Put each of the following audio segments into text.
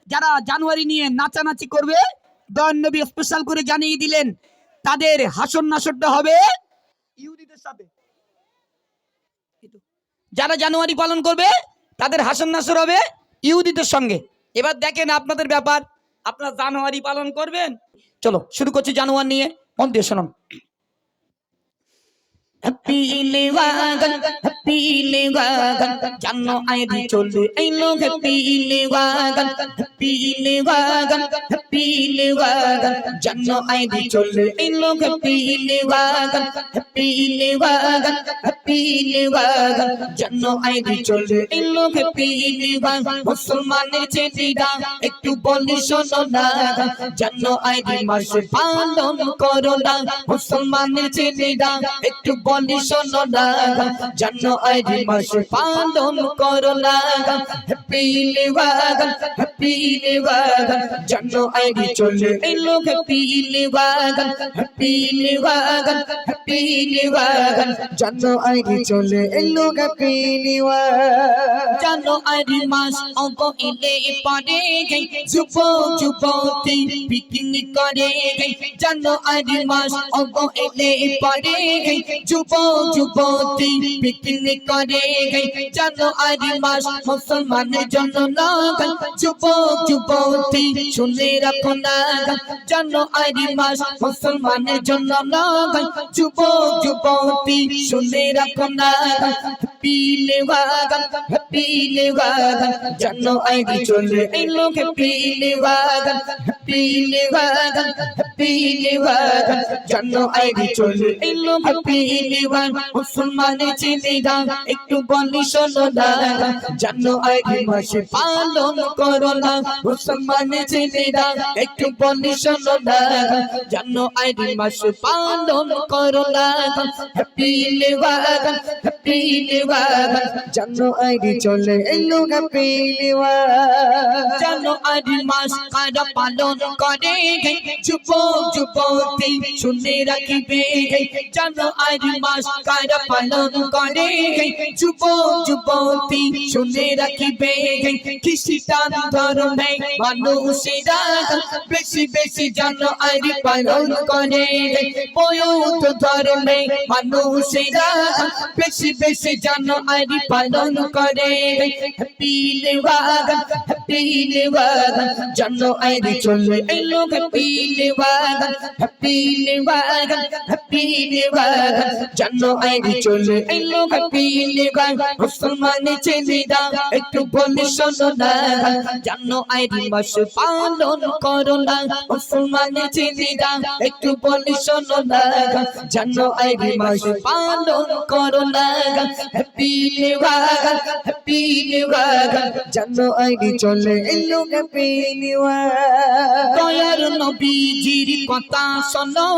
যারা জানুয়ারি নিয়ে নাচানাচি করবে, দয়ান নবী স্পেশাল করে জানিয়ে দিলেন তাদের হাসর নাসরটা হবে ইহুদিদের সাথে। যারা জানুয়ারি পালন করবে তাদের হাসর নাসর হবে ইহুদিদের সঙ্গে। এবার দেখেন আপনাদের ব্যাপার, আপনারা জানুয়ারি পালন করবেন। চলো শুরু করছি জানুয়ারি নিয়ে, মন দিয়ে শুনুন। হ্যাপি ইলেওয়াগান, হ্যাপি ইলেওয়াগান, জানো আইডি চলে এলো হ্যাপি ইলেওয়াগান, হ্যাপি ইলেওয়াগান, হ্যাপি ইলেওয়াগান, জানো আইডি চলে এলো হ্যাপি ইলেওয়াগান, হ্যাপি ইলেওয়াগান, হ্যাপি ইলেওয়াগান, জানো আইডি চলে এলো হ্যাপি ইলেওয়াগান। মুসলমানের ছেলেরা একটু বলি শোনো না, জানো আইডি মাসে পালন করো না। মুসলমানের ছেলেরা একটু বলি শোনো না, জানো আইডি মাসে পালন করো না। হ্যাপি ইলেওয়াগান, হ্যাপি ইলেওয়াগান, জানো আইডি চলে এলো হ্যাপি ইলেওয়াগান, হ্যাপি ইলেওয়াগান, হ্যাপি ইলেওয়াগান, জানো আইডি চলে এলো হ্যাপি ইলেওয়াগান। জানো আইডি মাস অঙ্ক ইলে পড়ে গে, যুবক যুবতী পিকনিক করে গে। জানো আইডি মাস অঙ্ক ইলে পড়ে গে, যুবক যুবতী পিকনিক করে গে। জানো আইডি মাস মুসলমানের জন্য লাগান, যুবক যুবতী শুনে রাখো না। জানো আইডি মাস মুসলমানের জন্য লাগান, যুবক যুবতী শুনে রাখো না। হ্যাপি ইলেওয়াগান, হ্যাপি ইলেওয়াগান, জানো আইডি চলে এলো হ্যাপি ইলেওয়াগান, হ্যাপি ইলেওয়াগান, হ্যাপি ইলেওয়াগান, জানো আইডি চলে এলো হ্যাপি ইলেওয়াগান। মুসলমানের ছেলেরা একটু বলি শোনো না, জানো আইডি মাসে পালন করো না। মুসলমানের ছেলেরা একটু বলি শোনো না, জানো আইডি মাসে পালন করো না। হ্যাপি ইলেওয়াগান, হ্যাপি ইলেওয়াগান, জানো আইডি চলে এলো হ্যাপি ইলেওয়াগান। জানো আইডি মাস কারা পালন করে গে, যুবক যুবতী শুনে রাখিবে। জানো আইডি মাস কারা পালন করে গে, যুবক যুবতী শুনে রাখিবে। খ্রিস্টান ধর্মে মানুষেরা বেশি বেশি জানো আইডি পালন করে। বৌদ্ধ ধর্মে মানুষেরা বেশি বেশি জানো আইডি পালন করে। হ্যাপি ইলেওয়াগান, হ্যাপি ইলেওয়াগান, জানো আইডি চলে এলো হ্যাপি ইলেওয়াগান, হ্যাপি ইলেওয়াগান, হ্যাপি ইলেওয়াগান, জানো আইডি চলে এলো হ্যাপি ইলেওয়াগান। মুসলমানের ছেলেরা একটু বলি শোনো না, জানো আইডি মাসে পালন করো না। মুসলমানের ছেলেরা একটু বলি শোনো না, জানো আইডি মাসে পালন করো না। হ্যাপি ইলেওয়াগান, হ্যাপি ইলেওয়াগান, জানো আইডি চলে এলো হ্যাপি ইলেওয়াগান। দয়ার নবীজির কথা শোনো,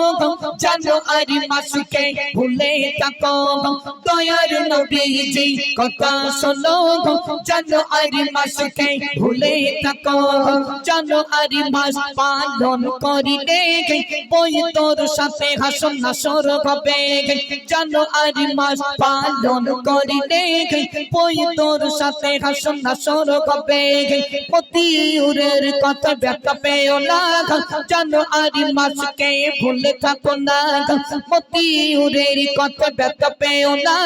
জানো আইডি মাসকে ভুলে থাকো। দয়ার নবীজির কথা শোনো, জানো আইডি মাসকে ভুলে থাকো। জানো আইডি মাস পালন করিলে বই তোর সাথে হাসর নাসর হবে। জানো আইডি মাস পালন করিলে বই তোর সাথে হাসর নাসর হবে। মতিউরের কথা ব্যাখ্যা পেও না, জানো আইডি মাসকে ভুলে থাকো না। মতিউরের কথা ব্যাখ্যা পেও না,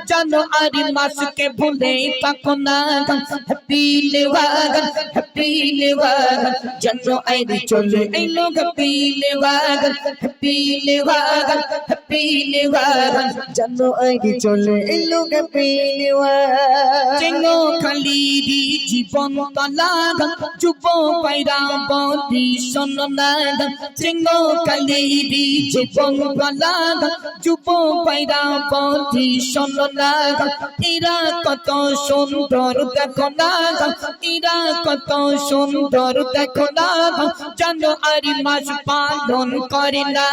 জানো আইডি মাসকে ভুলে থাকো না। হ্যাপি ইলেওয়াগান, হ্যাপি ইলেওয়াগান, জানো আইডি চলে এলো হ্যাপি ইলেওয়াগান, হ্যাপি ইলেওয়াগান, হ্যাপি ইলেওয়াগান, জানো আইডি চলে এলো হ্যাপি ইলেওয়াগান। চেঙ্গো খালিদি জীবন তলাগান, যুব পায়রা বলি শোনো না। চেঙ্গো খালিদি জীবন তলাগান, যুব পায়রা বলি শোনো না। এরা কত সুন্দর দেখো না, এরা কত সুন্দর দেখো না, জানো আইডি মাস পালন করে না।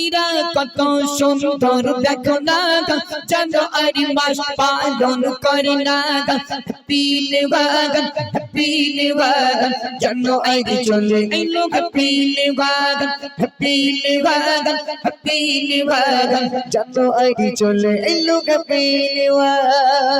এরা কত সুন্দর দেখো না, জানো আইডি মাস পালন করে না। হ্যাপি ইলেওয়াগান, হ্যাপি ইলেওয়াগান, জানো আইডি চলে এলো হ্যাপি ইলেওয়াগান, হ্যাপি ইলেওয়াগান, হ্যাপি ইলেওয়াগান, জানো আইডি চলে এলো হ্যাপি ইলেওয়াগান।